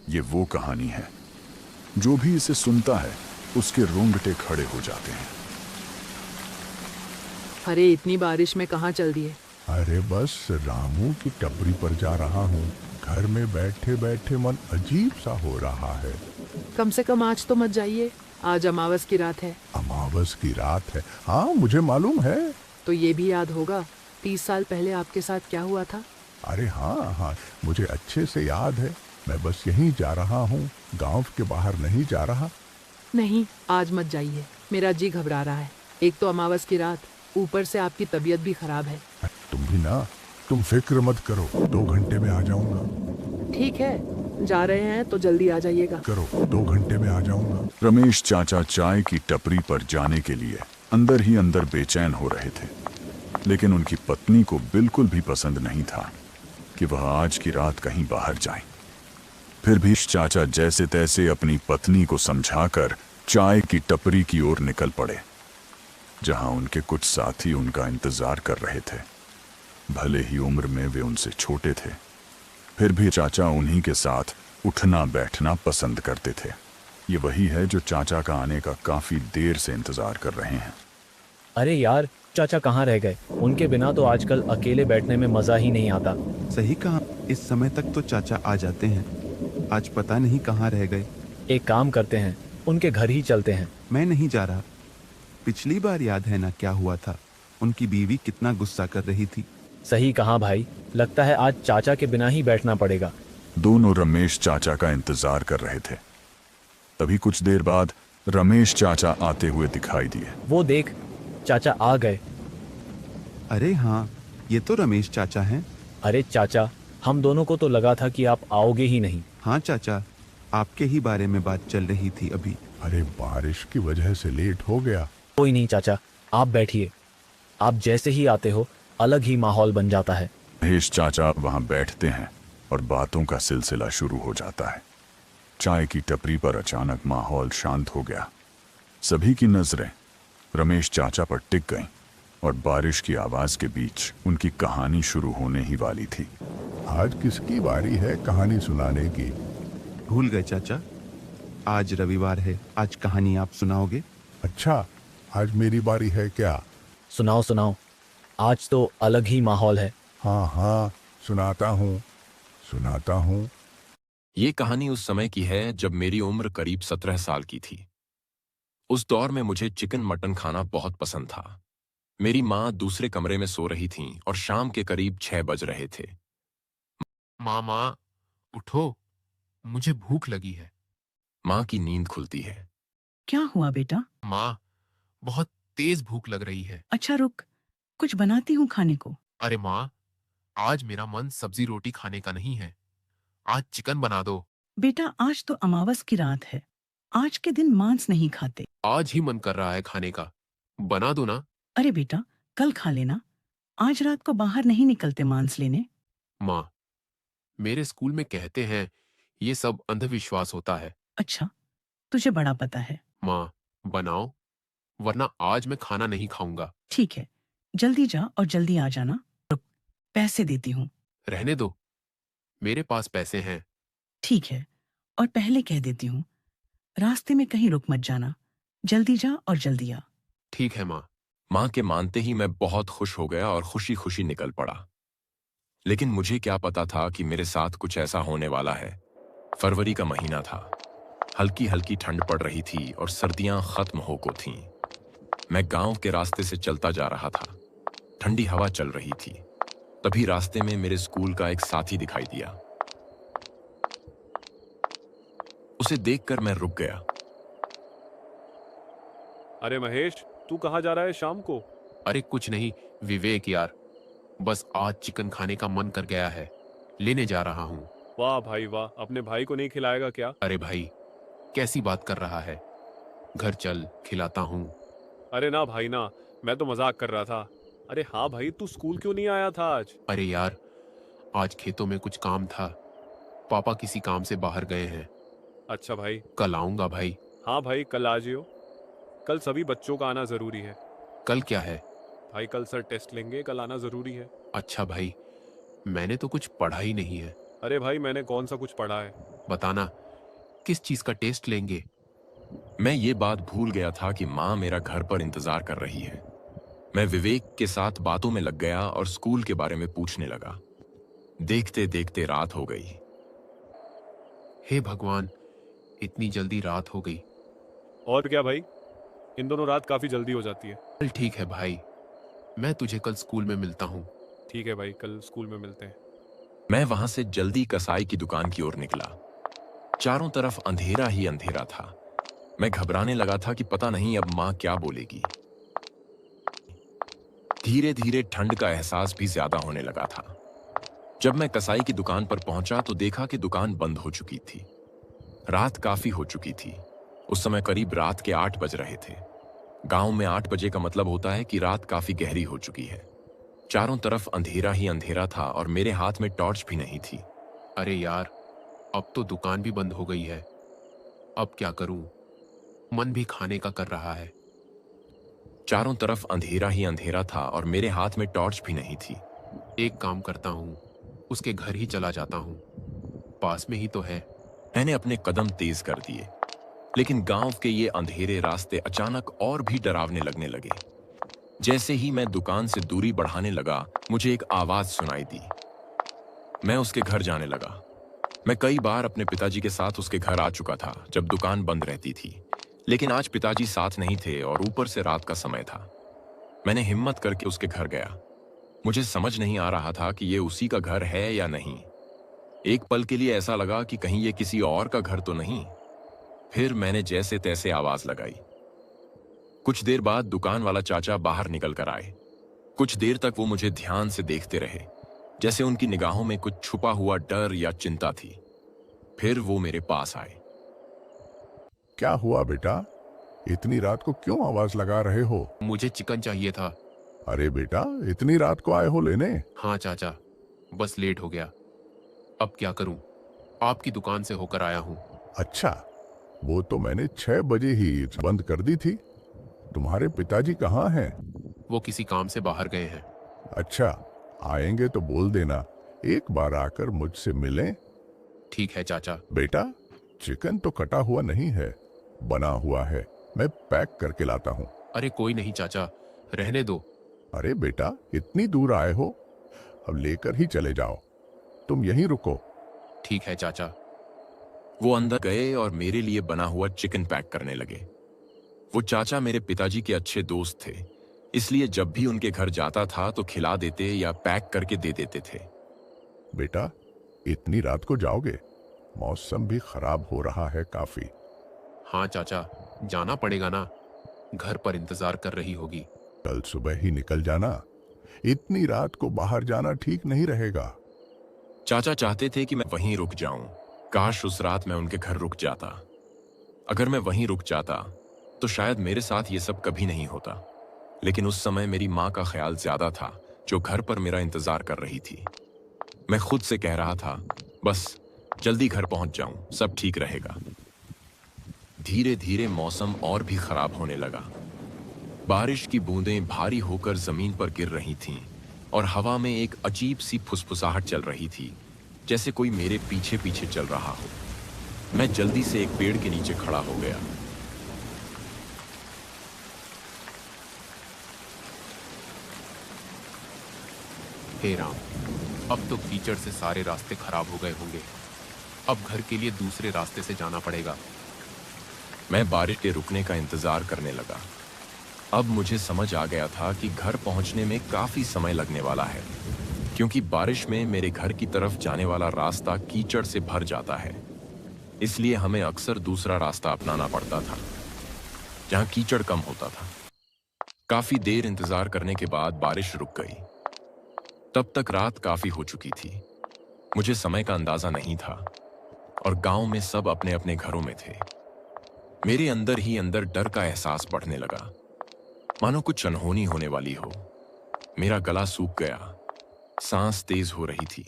ये वो कहानी है जो भी इसे सुनता है उसके रोंगटे खड़े हो जाते हैं। अरे इतनी बारिश में कहाँ चल दिए? अरे बस रामू की टपरी पर जा रहा हूँ। घर में बैठे बैठे मन अजीब सा हो रहा है। कम से कम आज तो मत जाइए, आज अमावस की रात है। अमावस की रात है? हाँ मुझे मालूम है। तो ये भी याद होगा 30 साल पहले आपके साथ क्या हुआ था। अरे हाँ हाँ, मुझे अच्छे से याद है। मैं बस यहीं जा रहा हूँ, गांव के बाहर नहीं जा रहा। नहीं, आज मत जाइए, मेरा जी घबरा रहा है। एक तो अमावस की रात, ऊपर से आपकी तबीयत भी खराब है। तुम भी ना, तुम फिक्र मत करो, 2 घंटे में आ जाऊंगा। ठीक है, जा रहे हैं तो जल्दी आ जाइएगा। करो, 2 घंटे में आ जाऊंगा। रमेश चाचा चाय की टपरी पर जाने के लिए अंदर ही अंदर बेचैन हो रहे थे, लेकिन उनकी पत्नी को बिल्कुल भी पसंद नहीं था कि वह आज की रात कहीं बाहर जाए। फिर भी चाचा जैसे तैसे अपनी पत्नी को समझाकर चाय की टपरी की ओर निकल पड़े, जहां उनके कुछ साथी उनका इंतजार कर रहे थे। भले ही उम्र में वे उनसे छोटे थे, फिर भी चाचा उन्हीं के साथ उठना बैठना पसंद करते थे। ये वही है जो चाचा का आने का काफी देर से इंतजार कर रहे हैं। अरे यार, चाचा कहाँ रह गए? उनके बिना तो आजकल अकेले बैठने में मज़ा ही नहीं आता। सही कहा, इस समय तक तो चाचा आ जाते हैं, आज पता नहीं कहाँ रह गए। एक काम करते हैं, उनके घर ही चलते हैं। मैं नहीं जा रहा। पिछली बार याद है ना क्या हुआ था? उनकी बीवी कितना गुस्सा कर रही थी। सही कहा भाई, लगता है आज चाचा के बिना ही बैठना पड़ेगा। दोनों रमेश चाचा का इंतजार कर रहे थे। तभी कुछ देर बाद रमेश चाचा आते हुए दिखाई दिए। वो देख, चाचा आ गए। अरे हाँ, ये तो रमेश चाचा हैं। अरे चाचा, हम दोनों को तो लगा था कि आप आओगे ही नहीं। हाँ चाचा, आपके ही बारे में बात चल रही थी अभी। अरे बारिश की वजह से लेट हो गया। कोई नहीं चाचा, आप बैठिए। आप जैसे ही आते हो अलग ही माहौल बन जाता है। महेश चाचा वहां बैठते हैं और बातों का सिलसिला शुरू हो जाता है। चाय की टपरी पर अचानक माहौल शांत हो गया। सभी की नजरें रमेश चाचा पर टिक गईं और बारिश की आवाज के बीच उनकी कहानी शुरू होने ही वाली थी। आज किसकी बारी है कहानी सुनाने की? भूल गए चाचा, आज रविवार है, आज कहानी आप सुनाओगे। अच्छा, आज मेरी बारी है क्या? सुनाओ सुनाओ, आज तो अलग ही माहौल है। हाँ हाँ, सुनाता हूँ। ये कहानी उस समय की है जब मेरी उम्र करीब 17 साल की थी। उस दौर में मुझे चिकन मटन खाना बहुत पसंद था। मेरी माँ दूसरे कमरे में सो रही थीं और शाम के करीब 6 बज रहे थे। माँ, उठो, मुझे भूख लगी है। माँ की नींद खुलती है। क्या हुआ बेटा? माँ, बहुत तेज भूख लग रही है। अच्छा रुक, कुछ बनाती हूँ खाने को। अरे माँ, आज मेरा मन सब्जी रोटी खाने का नहीं है, आज चिकन बना दो। बेटा आज तो अमावस की रात है, आज के दिन मांस नहीं खाते। आज ही मन कर रहा है खाने का, बना दो ना। अरे बेटा, कल खा लेना, आज रात को बाहर नहीं निकलते मांस लेने। माँ, मेरे स्कूल में कहते हैं ये सब अंधविश्वास होता है। अच्छा, तुझे बड़ा पता है। माँ, बनाओ, वरना आज मैं खाना नहीं खाऊंगा। ठीक है, जल्दी जा और जल्दी आ जाना। रुक, पैसे देती हूँ। रहने दो, मेरे पास पैसे हैं। ठीक है, और पहले कह देती हूँ, रास्ते में कहीं रुक मत जाना, जल्दी जा और जल्दी आ। ठीक है माँ। माँ के मानते ही मैं बहुत खुश हो गया और खुशी खुशी निकल पड़ा। लेकिन मुझे क्या पता था कि मेरे साथ कुछ ऐसा होने वाला है। फरवरी का महीना था, हल्की हल्की ठंड पड़ रही थी और सर्दियां खत्म हो को थीं। मैं गांव के रास्ते से चलता जा रहा था, ठंडी हवा चल रही थी। तभी रास्ते में मेरे स्कूल का एक साथी दिखाई दिया। उसे देखकर मैं रुक गया। अरे महेश, तू कहाँ जा रहा है शाम को? अरे कुछ नहीं विवेक यार, बस आज चिकन खाने का मन कर गया है, लेने जा रहा हूँ। वाह भाई वाह, अपने भाई को नहीं खिलाएगा क्या? अरे भाई, कैसी बात कर रहा है, घर चल खिलाता हूँ। अरे ना भाई ना, मैं तो मजाक कर रहा था। अरे हाँ भाई, तू स्कूल क्यों नहीं आया था आज? अरे यार, आज खेतों में कुछ काम था, पापा किसी काम से बाहर गए हैं। अच्छा भाई। कल आऊंगा भाई। हाँ भाई, कल आ जियो। कल सभी बच्चों का आना जरूरी है। कल क्या है? भाई कल सर टेस्ट लेंगे, कल आना जरूरी है। अच्छा भाई, मैंने तो कुछ पढ़ा ही नहीं है। अरे भाई, मैंने कौन सा कुछ पढ़ा है? बताना, किस चीज का टेस्ट लेंगे? मैं ये बात भूल गया था कि माँ मेरा घर पर इंतजार कर रही है। मैं विवेक के साथ बातों में लग गया और स्कूल के बारे में पूछने लगा। देखते देखते रात हो गई। हे भगवान, इतनी जल्दी रात हो गई। और क्या भाई, इन दोनों रात काफी जल्दी हो जाती है। चल ठीक है भाई, मैं तुझे कल स्कूल में मिलता हूँ। ठीक है भाई, कल स्कूल में मिलते हैं। मैं वहां से जल्दी कसाई की दुकान की ओर निकला। चारों तरफ अंधेरा ही अंधेरा था। मैं घबराने लगा था कि पता नहीं अब माँ क्या बोलेगी। धीरे धीरे ठंड का एहसास भी ज्यादा होने लगा था। जब मैं कसाई की दुकान पर पहुंचा तो देखा कि दुकान बंद हो चुकी थी। रात काफी हो चुकी थी। उस समय करीब रात के 8 बज रहे थे। गांव में 8 बजे का मतलब होता है कि रात काफी गहरी हो चुकी है। चारों तरफ अंधेरा ही अंधेरा था और मेरे हाथ में टॉर्च भी नहीं थी। अरे यार, अब तो दुकान भी बंद हो गई है। अब क्या करूं? मन भी खाने का कर रहा है। चारों तरफ अंधेरा ही अंधेरा था और मेरे हाथ में टॉर्च भी नहीं थी। एक काम करता हूं, उसके घर ही चला जाता हूं, पास में ही तो है। मैंने अपने कदम तेज कर दिए, लेकिन गांव के ये अंधेरे रास्ते अचानक और भी डरावने लगने लगे। जैसे ही मैं दुकान से दूरी बढ़ाने लगा, मुझे एक आवाज सुनाई दी। मैं उसके घर जाने लगा। मैं कई बार अपने पिताजी के साथ उसके घर आ चुका था जब दुकान बंद रहती थी, लेकिन आज पिताजी साथ नहीं थे और ऊपर से रात का समय था। मैंने हिम्मत करके उसके घर गया। मुझे समझ नहीं आ रहा था कि ये उसी का घर है या नहीं। एक पल के लिए ऐसा लगा कि कहीं ये किसी और का घर तो नहीं। फिर मैंने जैसे तैसे आवाज लगाई। कुछ देर बाद दुकान वाला चाचा बाहर निकल कर आए। कुछ देर तक वो मुझे ध्यान से देखते रहे, जैसे उनकी निगाहों में कुछ छुपा हुआ डर या चिंता थी। फिर वो मेरे पास आए। क्या हुआ बेटा, इतनी रात को क्यों आवाज लगा रहे हो? मुझे चिकन चाहिए था। अरे बेटा, इतनी रात को आए हो लेने? हाँ चाचा, बस लेट हो गया। अब क्या करूं? आपकी दुकान से होकर आया हूं। अच्छा, वो तो मैंने 6 बजे ही बंद कर दी थी। तुम्हारे पिताजी कहाँ हैं? वो किसी काम से बाहर गए हैं। अच्छा, आएंगे तो बोल देना, एक बार आकर मुझसे मिलें। ठीक है चाचा। बेटा, चिकन तो कटा हुआ नहीं है, बना हुआ है। मैं पैक करके लाता हूँ। अरे कोई नहीं चाचा, रहने दो। अरे बेटा, इतनी दूर आए हो, अब लेकर ही चले जाओ। तुम यहीं रुको। ठीक है चाचा। वो अंदर गए और मेरे लिए बना हुआ चिकन पैक करने लगे। वो चाचा मेरे पिताजी के अच्छे दोस्त थे, इसलिए जब भी उनके घर जाता था तो खिला देते या पैक करके दे देते थे। बेटा, इतनी रात को जाओगे? मौसम भी खराब हो रहा है काफी। हाँ चाचा, जाना पड़ेगा ना, घर पर इंतजार कर रही होगी। कल सुबह ही निकल जाना, इतनी रात को बाहर जाना ठीक नहीं रहेगा। चाचा चाहते थे कि मैं वहीं रुक जाऊं। काश उस रात मैं उनके घर रुक जाता। अगर मैं वहीं रुक जाता तो शायद मेरे साथ ये सब कभी नहीं होता। लेकिन उस समय मेरी माँ का ख्याल ज्यादा था, जो घर पर मेरा इंतजार कर रही थी। मैं खुद से कह रहा था, बस जल्दी घर पहुंच जाऊं, सब ठीक रहेगा। धीरे धीरे मौसम और भी खराब होने लगा। बारिश की बूंदें भारी होकर जमीन पर गिर रही थीं और हवा में एक अजीब सी फुसफुसाहट चल रही थी, जैसे कोई मेरे पीछे पीछे चल रहा हो। मैं जल्दी से एक पेड़ के नीचे खड़ा हो गया। हे राम, अब तो कीचड़ से सारे रास्ते खराब हो गए होंगे। अब घर के लिए दूसरे रास्ते से जाना पड़ेगा। मैं बारिश के रुकने का इंतजार करने लगा। अब मुझे समझ आ गया था कि घर पहुंचने में काफी समय लगने वाला है, क्योंकि बारिश में मेरे घर की तरफ जाने वाला रास्ता कीचड़ से भर जाता है। इसलिए हमें अक्सर दूसरा रास्ता अपनाना पड़ता था, जहां कीचड़ कम होता था। काफी देर इंतजार करने के बाद बारिश रुक गई। तब तक रात काफी हो चुकी थी। मुझे समय का अंदाजा नहीं था और गांव में सब अपने अपने घरों में थे। मेरे अंदर ही अंदर डर का एहसास बढ़ने लगा, मानो कुछ अनहोनी होने वाली हो। मेरा गला सूख गया, सांस तेज हो रही थी।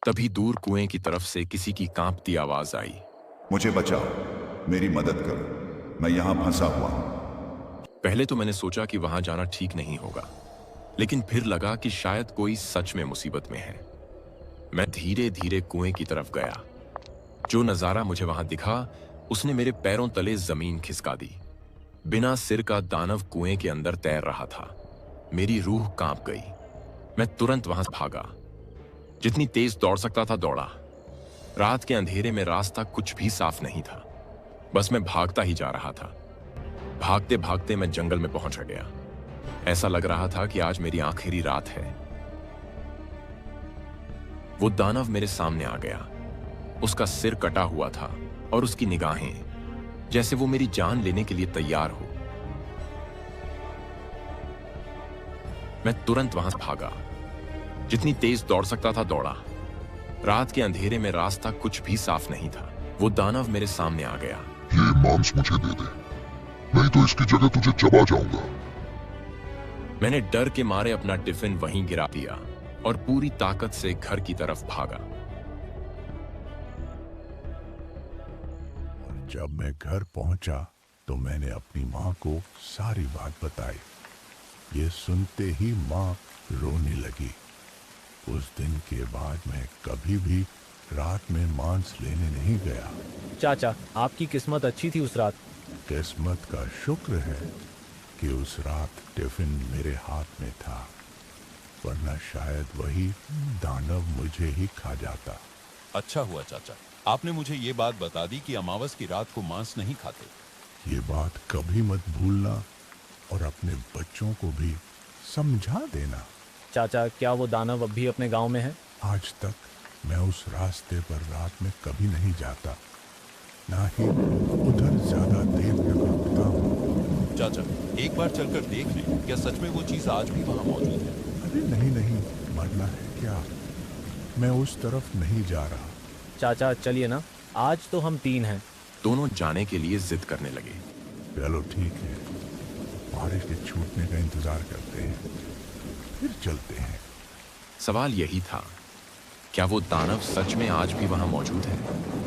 तभी दूर कुएं की तरफ से किसी की कांपती आवाज आई। मुझे बचाओ, मेरी मदद करो, मैं यहां फंसा हुआ हूं। पहले तो मैंने सोचा कि वहां जाना ठीक नहीं होगा, लेकिन फिर लगा कि शायद कोई सच में मुसीबत में है। मैं धीरे धीरे कुएं की तरफ गया। जो नजारा मुझे वहां दिखा उसने मेरे पैरों तले जमीन खिसका दी। बिना सिर का दानव कुएं के अंदर तैर रहा था। मेरी रूह कांप गई। मैं तुरंत वहां से भागा। जितनी तेज दौड़ सकता था दौड़ा। रात के अंधेरे में रास्ता कुछ भी साफ नहीं था। बस मैं भागता ही जा रहा था। भागते भागते मैं जंगल में पहुंच गया। ऐसा लग रहा था कि आज मेरी आखिरी रात है। वो दानव मेरे सामने आ गया। उसका सिर कटा हुआ था और उसकी निगाहें जैसे वो मेरी जान लेने के लिए तैयार हो। मैं तुरंत वहां से भागा। जितनी तेज दौड़ सकता था दौड़ा। रात के अंधेरे में रास्ता कुछ भी साफ नहीं था। वो दानव मेरे सामने आ गया। ये मांस मुझे दे दे, नहीं तो इसकी जगह तुझे चबा जाऊंगा। मैंने डर के मारे अपना टिफिन वहीं गिरा दिया और पूरी ताकत से घर की तरफ भागा। जब मैं घर पहुंचा तो मैंने अपनी माँ को सारी बात बताई। ये सुनते ही माँ रोने लगी। उस दिन के बाद मैं कभी भी रात में मांस लेने नहीं गया। चाचा, आपकी किस्मत अच्छी थी उस रात। किस्मत का शुक्र है कि उस रात टिफिन मेरे हाथ में था, वरना शायद वही दानव मुझे ही खा जाता। अच्छा हुआ चाचा, आपने मुझे ये बात बता दी कि अमावस की रात को मांस नहीं खाते। ये बात कभी मत भूलना और अपने बच्चों को भी समझा देना। चाचा, क्या वो दानव अब भी अपने गांव में है? आज तक मैं उस रास्ते पर रात में कभी नहीं जाता, ना ही उधर ज्यादा देर तक रुकता हूँ। चाचा, एक बार चलकर देख लें, क्या सच में वो चीज आज भी वहाँ मौजूद है? अरे नहीं नहीं, मरना है क्या? मैं उस तरफ नहीं जा रहा। चाचा चलिए ना, आज तो हम 3 हैं। दोनों जाने के लिए जिद करने लगे। चलो ठीक है, बारिश के छूटने का इंतजार करते हैं, फिर चलते हैं। सवाल यही था, क्या वो दानव सच में आज भी वहां मौजूद है?